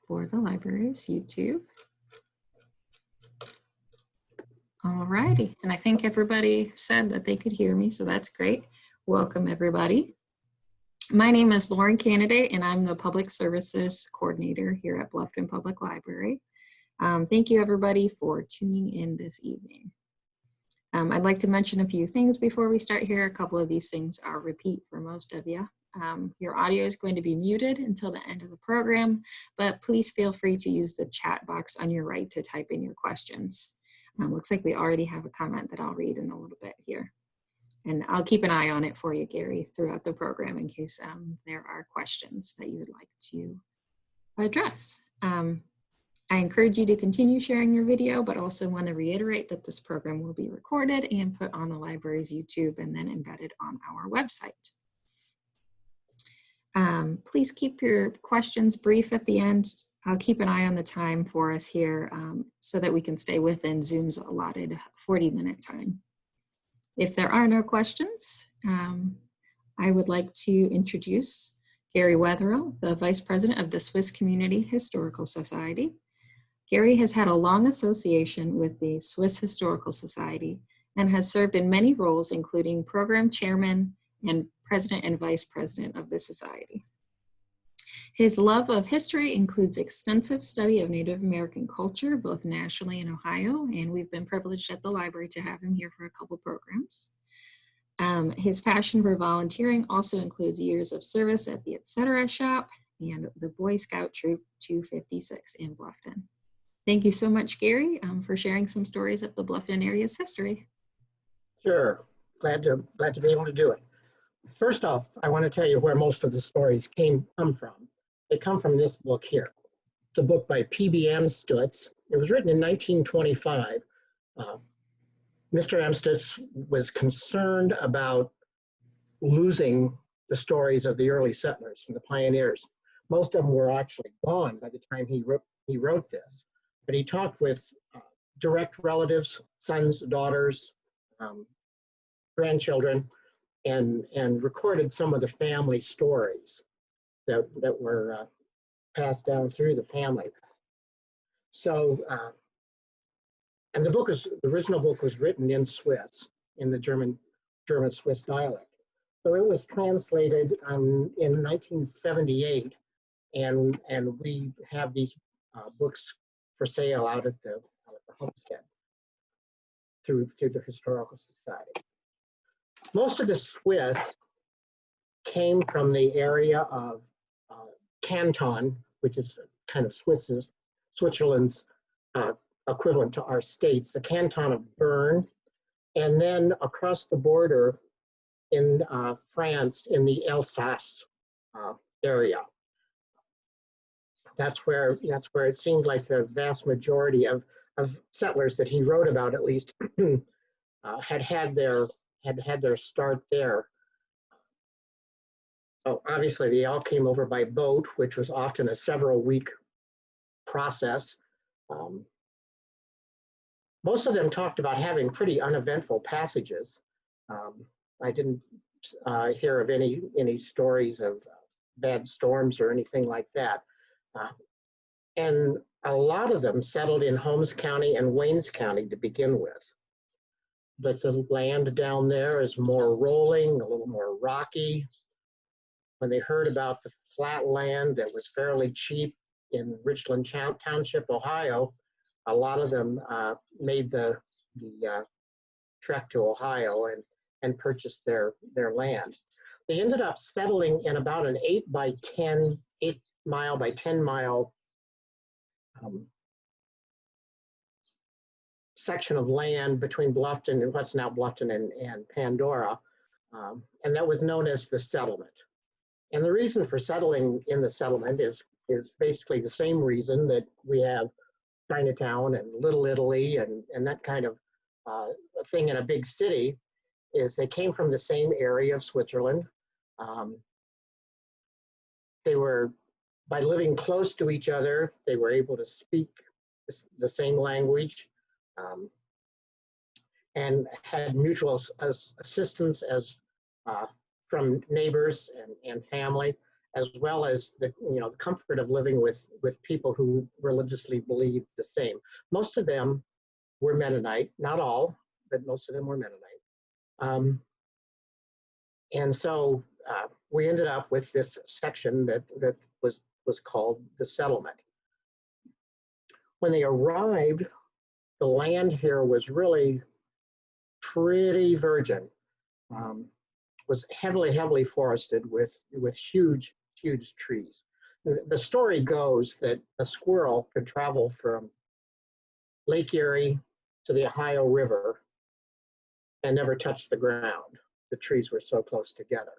for the library's YouTube. All righty, and I think everybody said that they could hear me, so that's great. Welcome everybody. My name is Lauren Candidate and I'm the Public Services Coordinator here at Bluffton Public Library. Thank you everybody for tuning in this evening. I'd like to mention a few things before we start here. A couple of these things are repeat for most of you. Your audio is going to be muted until the end of the program, but please feel free to use the chat box on your right to type in your questions. Looks like we already have a comment that I'll read in a little bit here. And I'll keep an eye on it for you, Gary, throughout the program in case there are questions that you would like to address. I encourage you to continue sharing your video, but also want to reiterate that this program will be recorded and put on the library's YouTube and then embedded on our website. Please keep your questions brief at the end. I'll keep an eye on the time for us here so that we can stay within Zoom's allotted 40-minute time. If there are no questions, I would like to introduce Gary Wetherill, the Vice President of the Swiss Community Historical Society. Gary has had a long association with the Swiss Historical Society and has served in many roles, including Program Chairman and President and Vice President of the Society. His love of history includes extensive study of Native American culture, both nationally and Ohio, and we've been privileged at the library to have him here for a couple programs. His passion for volunteering also includes years of service at the Etc. Shop and the Boy Scout Troop 256 in Bluffton. Thank you so much, Gary, for sharing some stories of the Bluffton area's history. Sure, glad to be able to do it. First off, I want to tell you where most of the stories come from. They come from this book here. It's a book by P.B. Amstutz. It was written in 1925. Mr. Amstutz was concerned about losing the stories of the early settlers and the pioneers. Most of them were actually gone by the time he wrote this. But he talked with direct relatives, sons, daughters, grandchildren, and recorded some of the family stories that were passed down through the family. So, and the original book was written in Swiss, in the German-Swiss dialect. So it was translated in 1978, and we have these books for sale out at the Homestead through the Historical Society. Most of the Swiss came from the area of Canton, which is kind of Switzerland's equivalent to our states, the Canton of Bern, and then across the border in France in the Alsace area. That's where it seems like the vast majority of settlers that he wrote about, at least, had their start there. Oh, obviously, they all came over by boat, which was often a several-week process. Most of them talked about having pretty uneventful passages. I didn't hear of any stories of bad storms or anything like that. And a lot of them settled in Holmes County and Waynes County to begin with. But the land down there is more rolling, a little more rocky. When they heard about the flat land that was fairly cheap in Richland Township, Ohio, a lot of them made the trek to Ohio and purchased their land. They ended up settling in about an 8 mile by 10 mile section of land between Bluffton and what's now Bluffton and Pandora, and that was known as the settlement. And the reason for settling in the settlement is basically the same reason that we have Chinatown and Little Italy and that kind of thing in a big city, is they came from the same area of Switzerland. They were, by living close to each other, they were able to speak the same language and had mutual assistance as from neighbors and family, as well as the the comfort of living with people who religiously believed the same. Most of them were Mennonite, not all, but most of them were Mennonite. And so we ended up with this section that was called the settlement. When they arrived, the land here was really pretty virgin. Was heavily forested with huge trees. The story goes that a squirrel could travel from Lake Erie to the Ohio River and never touch the ground. The trees were so close together.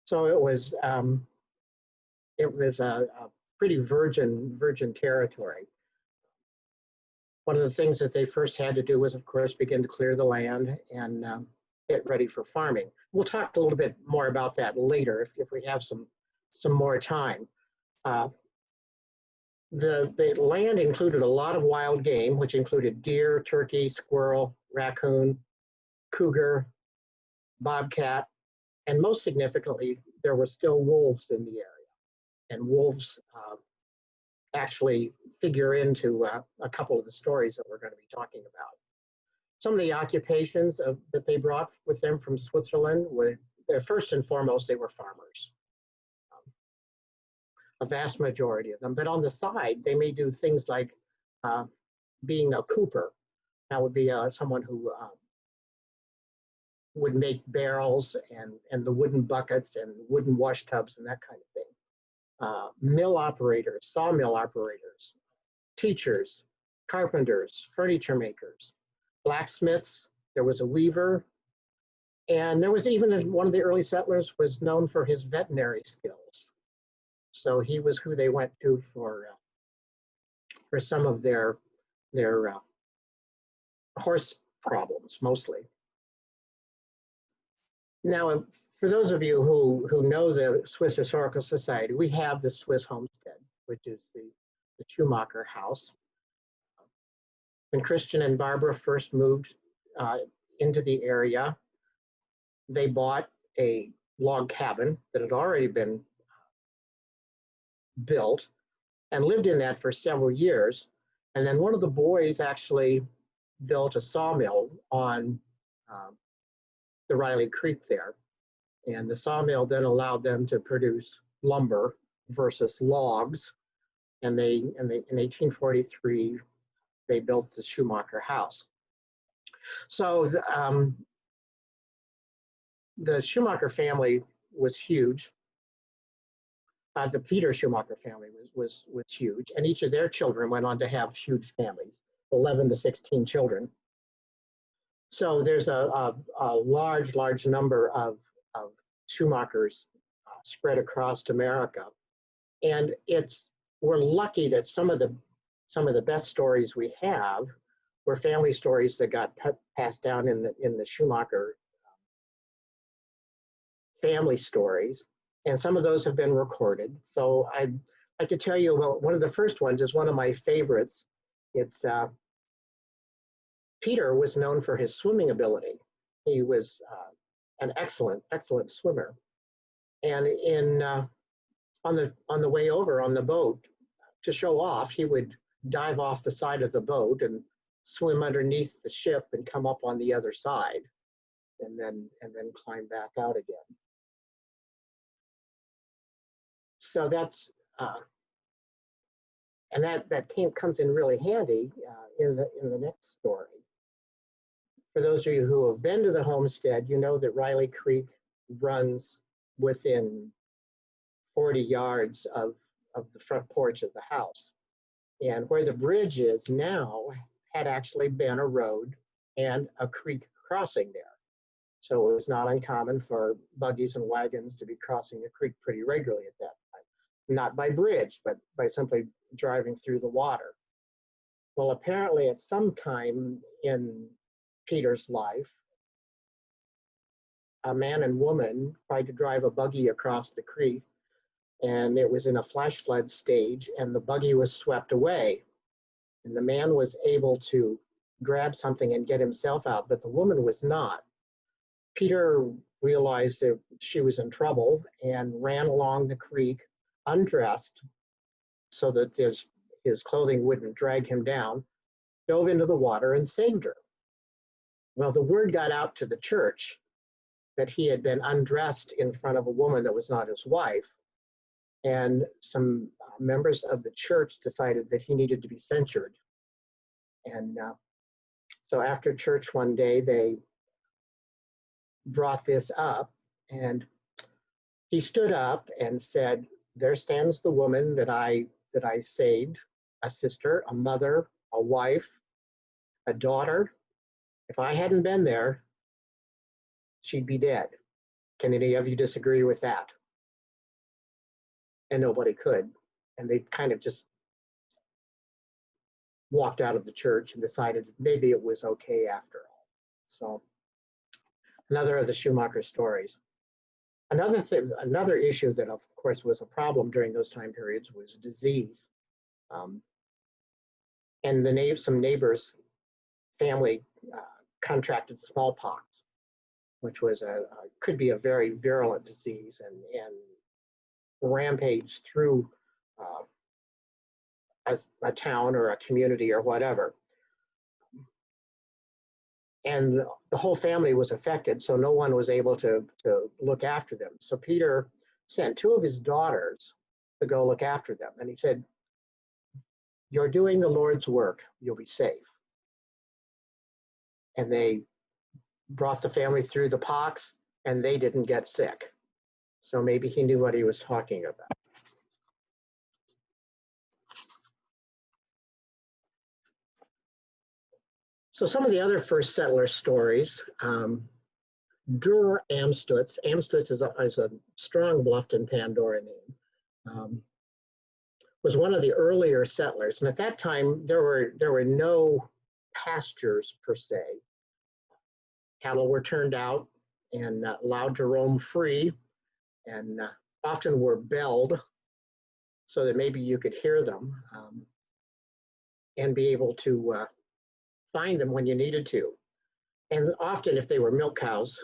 So it was a pretty virgin territory. One of the things that they first had to do was, of course, begin to clear the land and get ready for farming. We'll talk a little bit more about that later if we have some more time. The land included a lot of wild game, which included deer, turkey, squirrel, raccoon, cougar, bobcat, and most significantly, there were still wolves in the area. And wolves actually figure into a couple of the stories that we're going to be talking about. Some of the occupations that they brought with them from Switzerland were, first and foremost, they were farmers. A vast majority of them. But on the side, they may do things like being a cooper. That would be someone who would make barrels and the wooden buckets and wooden wash tubs and that kind of thing. Mill operators, sawmill operators, teachers, carpenters, furniture makers, blacksmiths. There was a weaver, and there was even one of the early settlers was known for his veterinary skills. So he was who they went to for some of their horse problems, mostly. Now, for those of you who know the Swiss Historical Society, we have the Swiss Homestead, which is the Schumacher house. When Christian and Barbara first moved into the area, they bought a log cabin that had already been built and lived in that for several years. And then one of the boys actually built a sawmill on the Riley Creek there. And the sawmill then allowed them to produce lumber versus logs. And in 1843, they built the Schumacher house. So the Schumacher family was huge. The Peter Schumacher family was huge, and each of their children went on to have huge families, 11 to 16 children. So there's a large number of Schumachers spread across America, and we're lucky that some of the best stories we have were family stories that got passed down in the Schumacher family stories. And some of those have been recorded. So I'd like to tell you about one of the first ones is one of my favorites. It's Peter was known for his swimming ability. He was an excellent swimmer. And on the way over on the boat, to show off, he would dive off the side of the boat and swim underneath the ship and come up on the other side, and then climb back out again. So that's and that comes in really handy in the next story. For those of you who have been to the homestead, you know that Riley Creek runs within 40 yards of the front porch of the house. And where the bridge is now had actually been a road and a creek crossing there. So it was not uncommon for buggies and wagons to be crossing the creek pretty regularly at that time. Not by bridge, but by simply driving through the water. Well, apparently at some time in Peter's life, a man and woman tried to drive a buggy across the creek, and it was in a flash flood stage, and the buggy was swept away. And the man was able to grab something and get himself out, but the woman was not. Peter realized that she was in trouble and ran along the creek undressed so that his clothing wouldn't drag him down, dove into the water and saved her. Well, the word got out to the church that he had been undressed in front of a woman that was not his wife, and some members of the church decided that he needed to be censured. And so after church one day, they brought this up, and he stood up and said, "There stands the woman that I saved, a sister, a mother, a wife, a daughter. If I hadn't been there, she'd be dead. Can any of you disagree with that?" And nobody could. And they kind of just walked out of the church and decided maybe it was okay after all. So another of the Schumacher stories. Another issue that of course was a problem during those time periods was disease. And some neighbors' family contracted smallpox, which was could be a very virulent disease and rampaged through a town or a community or whatever. And the whole family was affected, so no one was able to look after them. So Peter sent two of his daughters to go look after them. And he said, "You're doing the Lord's work, you'll be safe." And they brought the family through the pox, and they didn't get sick. So maybe he knew what he was talking about. So some of the other first settler stories, Dur Amstutz. Amstutz is a strong Bluffton Pandora name. Was one of the earlier settlers, and at that time there were no pastures per se. Cattle were turned out and allowed to roam free, and often were belled so that maybe you could hear them and be able to find them when you needed to. And often, if they were milk cows,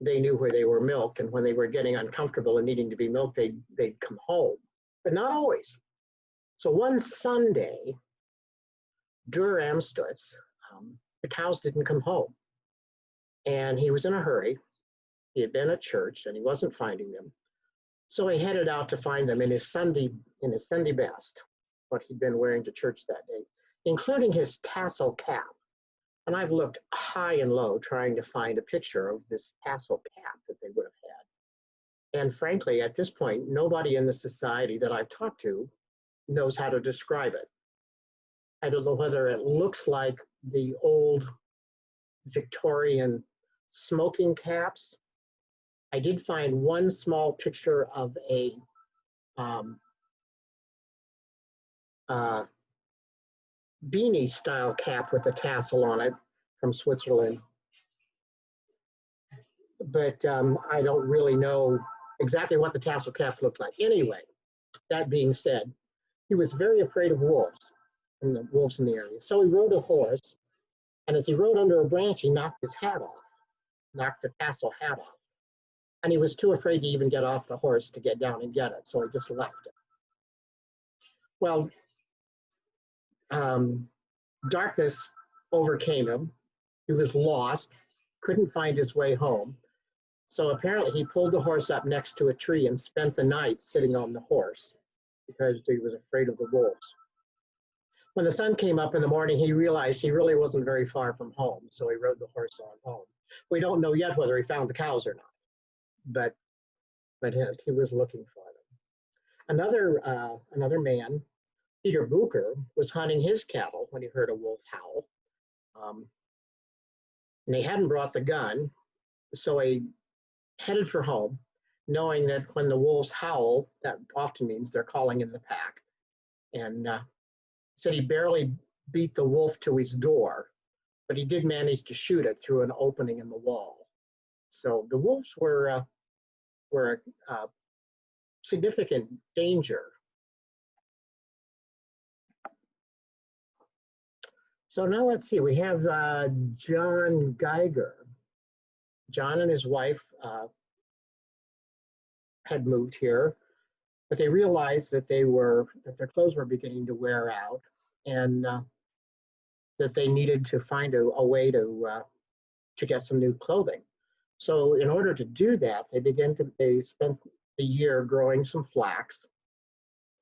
they knew where they were milked, and when they were getting uncomfortable and needing to be milked, they'd come home, but not always. So one Sunday, Dur Amstutz, the cows didn't come home, and he was in a hurry. He had been at church, and he wasn't finding them. So he headed out to find them in his Sunday best, what he'd been wearing to church that day, including his tassel cap. And I've looked high and low trying to find a picture of this tassel cap that they would have had. And frankly, at this point, nobody in the society that I've talked to knows how to describe it. I don't know whether it looks like the old Victorian smoking caps. I did find one small picture of a beanie style cap with a tassel on it from Switzerland. But I don't really know exactly what the tassel cap looked like. Anyway, that being said, he was very afraid of wolves and the wolves in the area. So he rode a horse, and as he rode under a branch, he knocked his hat off, knocked the tassel hat off. And he was too afraid to even get off the horse to get down and get it, so he just left it. Well, darkness overcame him. He was lost, couldn't find his way home. So apparently he pulled the horse up next to a tree and spent the night sitting on the horse because he was afraid of the wolves. When the sun came up in the morning, he realized he really wasn't very far from home, so he rode the horse on home. We don't know yet whether he found the cows or not, but he was looking for them. Another man, Peter Bucher, was hunting his cattle when he heard a wolf howl. And he hadn't brought the gun, so he headed for home, knowing that when the wolves howl, that often means they're calling in the pack. And said he barely beat the wolf to his door, but he did manage to shoot it through an opening in the wall. So the wolves were a significant danger. So now let's see, we have John Geiger. John and his wife had moved here, but they realized that that their clothes were beginning to wear out, and that they needed to find a way to get some new clothing. So in order to do that, they spent the year growing some flax.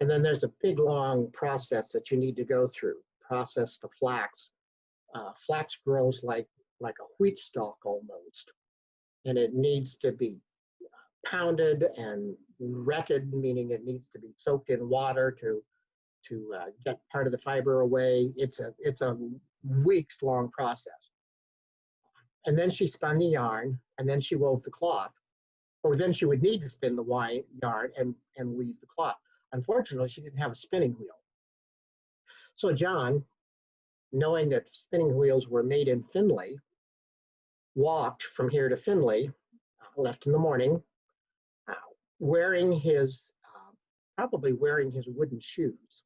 And then there's a big, long process that you need to go through, process the flax. Flax grows like a wheat stalk almost, and it needs to be pounded and retted, meaning it needs to be soaked in water to get part of the fiber away. It's a weeks-long process. And then she spun the yarn, and then she wove the cloth, or then she would need to spin the yarn and weave the cloth. Unfortunately, she didn't have a spinning wheel. So John, knowing that spinning wheels were made in Findlay, walked from here to Findlay, left in the morning, probably wearing his wooden shoes,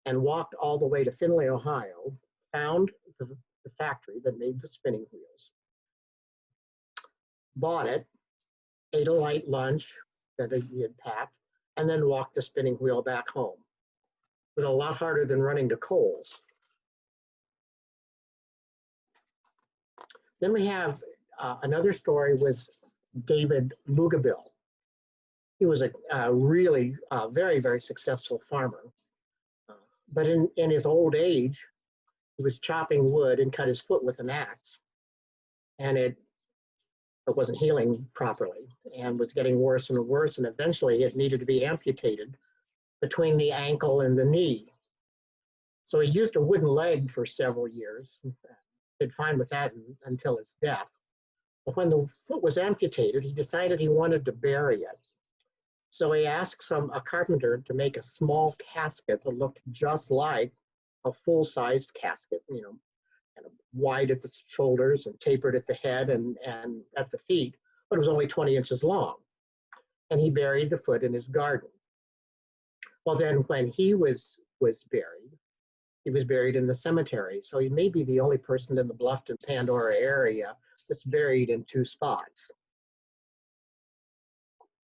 and walked all the way to Findlay, Ohio, found the factory that made the spinning wheels, bought it, ate a light lunch that he had packed, and then walked the spinning wheel back home. It was a lot harder than running to Kohl's. Then we have another story was David Lugabill. He was a really very, very successful farmer. But in his old age, he was chopping wood and cut his foot with an axe. And it wasn't healing properly and was getting worse and worse. And eventually it needed to be amputated between the ankle and the knee. So he used a wooden leg for several years, did fine with that until his death. But when the foot was amputated, he decided he wanted to bury it. So he asked a carpenter to make a small casket that looked just like a full-sized casket, kind of wide at the shoulders and tapered at the head and at the feet, but it was only 20 inches long. And he buried the foot in his garden. Well, then when he was buried, he was buried in the cemetery. So he may be the only person in the Bluffton, Pandora area that's buried in two spots.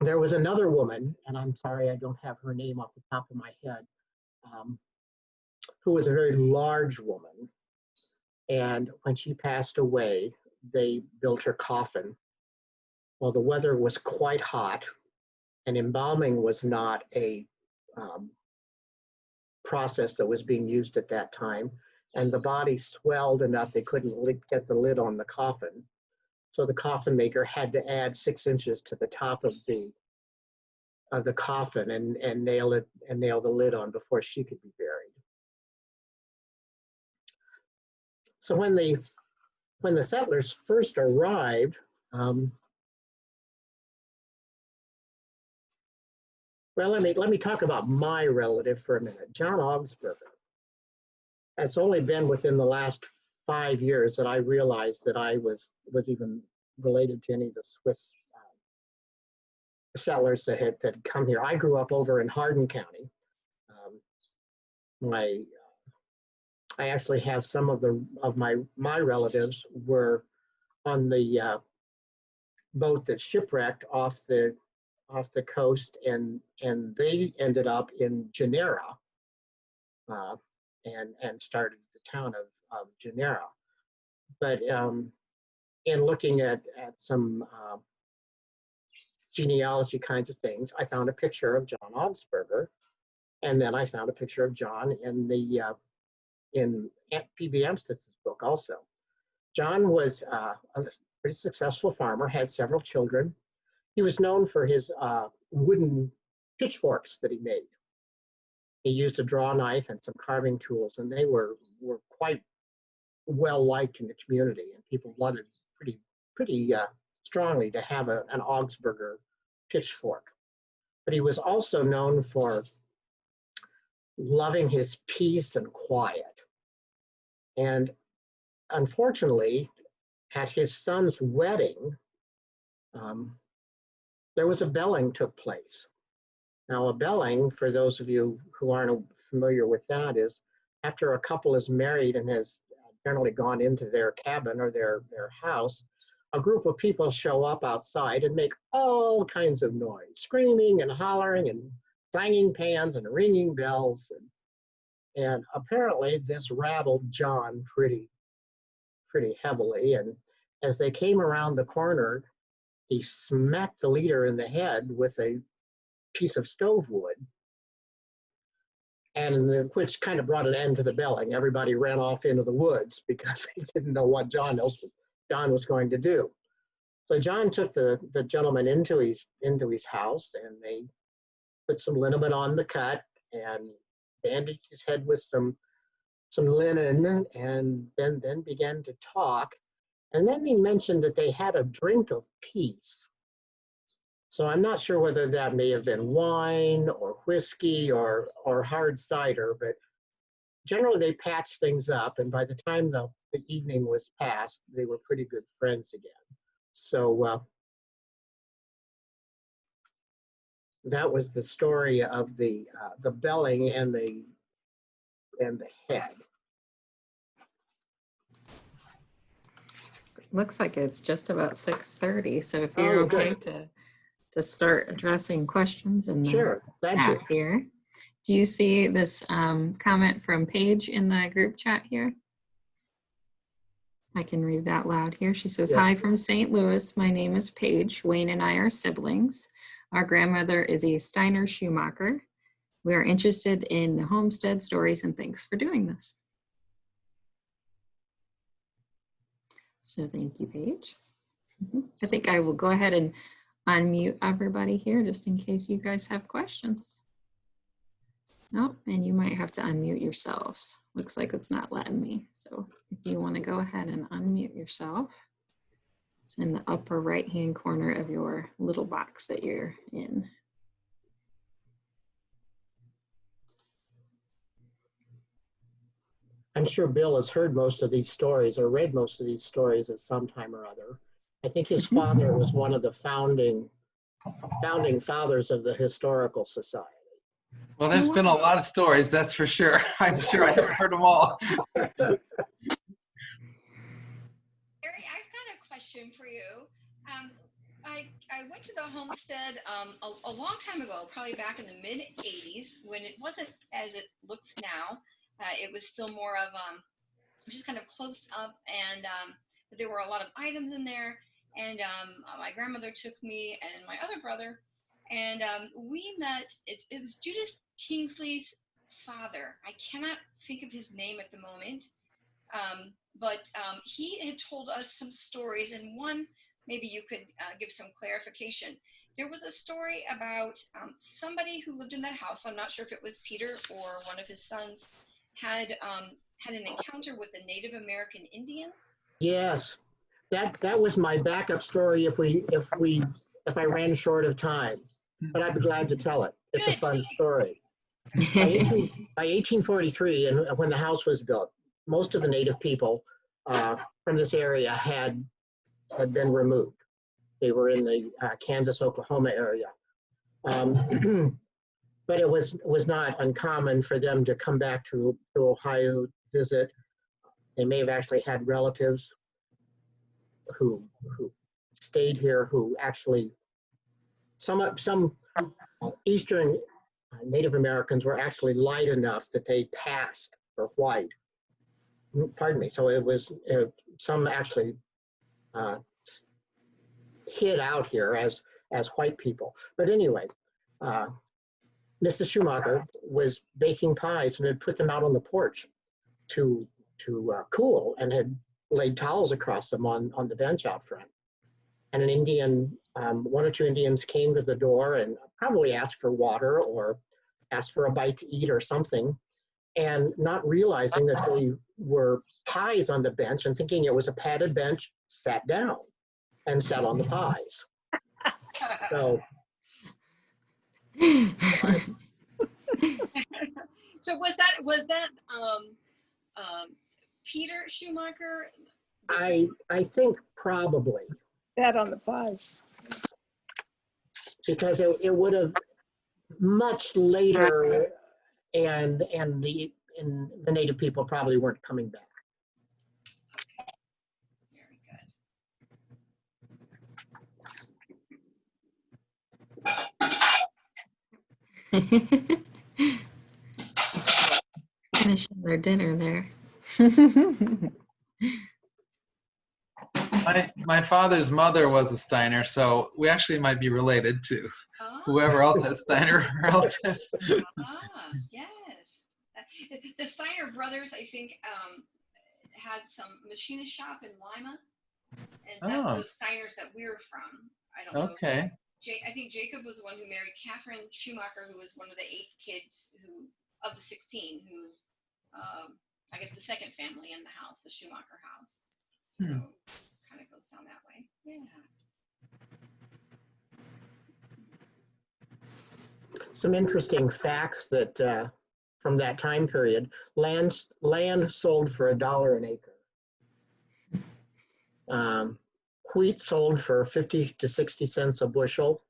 There was another woman, and I'm sorry I don't have her name off the top of my head, who was a very large woman. And when she passed away, they built her coffin. Well, the weather was quite hot, and embalming was not a process that was being used at that time. And the body swelled enough they couldn't get the lid on the coffin. So the coffin maker had to add 6 inches to the top of the coffin and nail the lid on before she could be buried. So when the settlers first arrived, well, let me talk about my relative for a minute, John Augsburger. It's only been within the last 5 years that I realized that I was even related to any of the Swiss settlers that had come here. I grew up over in Hardin County. I actually have some of my relatives were on the boat that shipwrecked off the coast, and they ended up in Genera and started the town of Genera. But in looking at some genealogy kinds of things, I found a picture of John Augsburger, and then I found a picture of John in P.B. Amstett's book also. John was a pretty successful farmer, had several children. He was known for his wooden pitchforks that he made. He used a draw knife and some carving tools, and they were quite well liked in the community, and people wanted pretty strongly to have an Augsburger pitchfork. But he was also known for loving his peace and quiet. And unfortunately, at his son's wedding, there was a belling took place. Now, a belling, for those of you who aren't familiar with that, is after a couple is married and has generally gone into their cabin or their house, a group of people show up outside and make all kinds of noise, screaming and hollering and clanging pans and ringing bells. And apparently this rattled John pretty heavily. And as they came around the corner, he smacked the leader in the head with a piece of stove wood, which kind of brought an end to the belling. Everybody ran off into the woods because he didn't know what John was going to do. So John took the gentleman into his house, and they put some liniment on the cut and bandaged his head with some linen, and then began to talk. And then he mentioned that they had a drink of peace. So I'm not sure whether that may have been wine or whiskey or hard cider, but generally they patched things up, and by the time the evening was past, they were pretty good friends again. So that was the story of the belling and the head. Looks like it's just about 6:30, so if you're okay to start addressing questions in the Sure, thank you. chat here. Do you see this comment from Paige in the group chat here? I can read it out loud here. She says, Yeah. "Hi from St. Louis. My name is Paige. Wayne and I are siblings. Our grandmother is a Steiner Schumacher. We are interested in the Homestead Stories, and thanks for doing this." So thank you, Paige. I think I will go ahead and unmute everybody here just in case you guys have questions. Nope, and you might have to unmute yourselves. Looks like it's not letting me. So if you want to go ahead and unmute yourself, it's in the upper right-hand corner of your little box that you're in. I'm sure Bill has heard most of these stories or read most of these stories at some time or other. I think his father was one of the founding fathers of the Historical Society. Well, there's been a lot of stories, that's for sure. I'm sure I haven't heard them all. Gary, I've got a question for you. I went to the homestead a long time ago, probably back in the mid-'80s, when it wasn't as it looks now. It was still more of just kind of close up, and but there were a lot of items in there. And my grandmother took me and my other brother, and we met. It was Judith Kingsley's father. I cannot think of his name at the moment, but he had told us some stories, and one, maybe you could give some clarification. There was a story about somebody who lived in that house. I'm not sure if it was Peter or one of his sons, had an encounter with a Native American Indian. Yes, that was my backup story if I ran short of time, but I'd be glad to tell it. It's a fun story. By 1843, and when the house was built, most of the Native people from this area had been removed. They were in the Kansas, Oklahoma area. But it was not uncommon for them to come back to Ohio to visit. They may have actually had relatives who stayed here, who actually, some Eastern Native Americans were actually light enough that they passed for white. Pardon me. So it was, some actually hid out here as white people. But anyway, Mrs. Schumacher was baking pies and had put them out on the porch to cool, and had laid towels across them on the bench out front. And an Indian, one or two Indians came to the door and probably asked for water or asked for a bite to eat or something, and not realizing that they were pies on the bench and thinking it was a padded bench, sat down and sat on the pies. So. So was that Peter Schumacher? I think probably. That on the pies. Because it would have much later, and the Native people probably weren't coming back. Very good. Finishing their dinner there. My father's mother was a Steiner, so we actually might be related to Oh, whoever else has Steiner relatives. yes. The Steiner brothers, I think, had some machinist shop in Lima, and that's Oh, the Steiners that we're from. I don't know. okay. I think Jacob was the one who married Catherine Schumacher, who was one of the 8 kids of the 16, who, I guess the second family in the house, the Schumacher house. So kind of goes down that way. Yeah. Some interesting facts that from that time period. Land sold for $1 an acre. Wheat sold for 50 to 60 cents a bushel.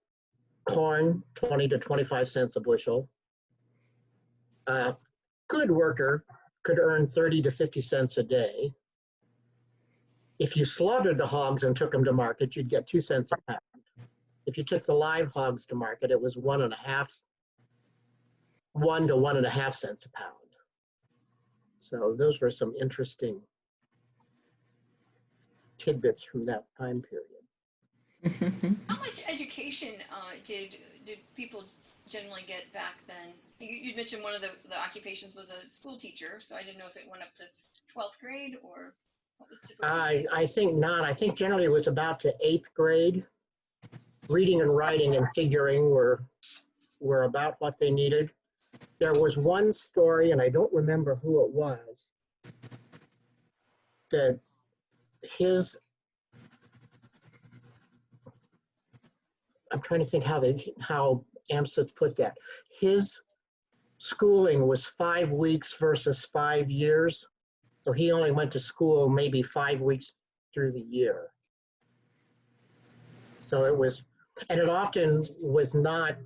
Corn, 20 to 25 cents a bushel. Good worker could earn 30 to 50 cents a day. If you slaughtered the hogs and took them to market, you'd get 2 cents a pound. If you took the live hogs to market, it was 1 to 1.5 cents a pound. So those were some interesting tidbits from that time period. How much education did people generally get back then? You mentioned one of the occupations was a school teacher, so I didn't know if it went up to 12th grade or what was typical. I think not. I think generally it was about to 8th grade. Reading and writing and figuring were about what they needed. There was one story, and I don't remember who it was, that I'm trying to think how Amstutz put that. His schooling was 5 weeks versus 5 years. So he only went to school maybe 5 weeks through the year. So it often was not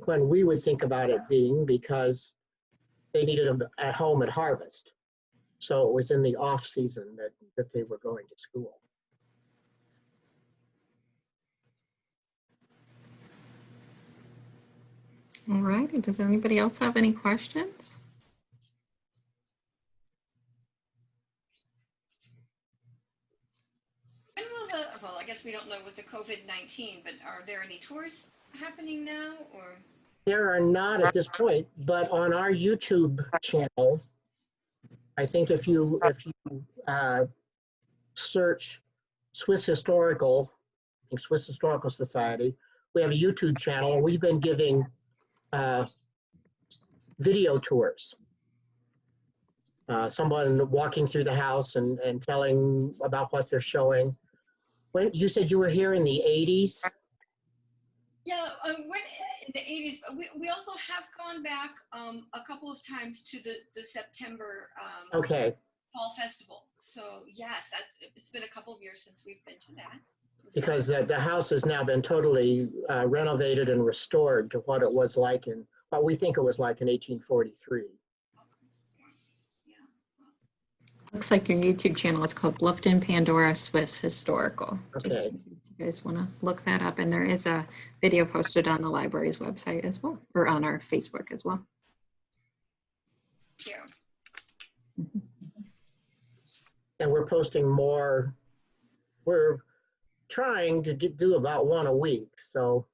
when we would think about it being, because they needed them at home at harvest. So it was in the off season that they were going to school. All right. Does anybody else have any questions? Well, I guess we don't know with the COVID-19, but are there any tours happening now, or? There are not at this point, but on our YouTube channel, I think if you search Swiss Historical Society, we have a YouTube channel, and we've been giving video tours. Someone walking through the house and telling about what they're showing. When you said you were here in the 80s? Yeah, when in the 80s, but we also have gone back a couple of times to the September Okay. Fall Festival. So yes, it's been a couple of years since we've been to that. Because the house has now been totally renovated and restored to what it was like what we think it was like in 1843. Looks like your YouTube channel is called Bluffton and Pandora Swiss Historical. Okay. Just in case you guys want to look that up. And there is a video posted on the library's website as well, or on our Facebook as well. Yeah. And we're posting more. We're trying to do about one a week. So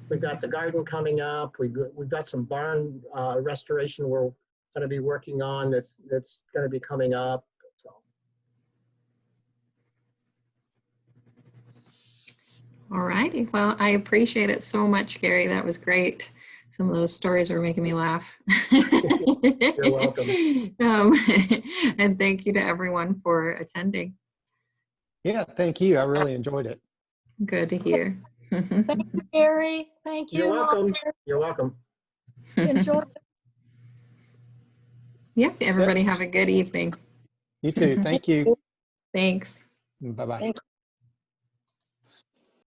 we've got the garden coming up. We've got some barn restoration we're going to be working on that's going to be coming up. So. All righty. Well, I appreciate it so much, Gary. That was great. Some of those stories are making me laugh. You're welcome. And thank you to everyone for attending. Yeah, thank you. I really enjoyed it. Good to hear. Thank you, Gary. Thank you. You're welcome. Walter. You're welcome. Enjoy. Yep. Everybody have a good evening. You too. Thank you. Thanks. Bye-bye. Thank you.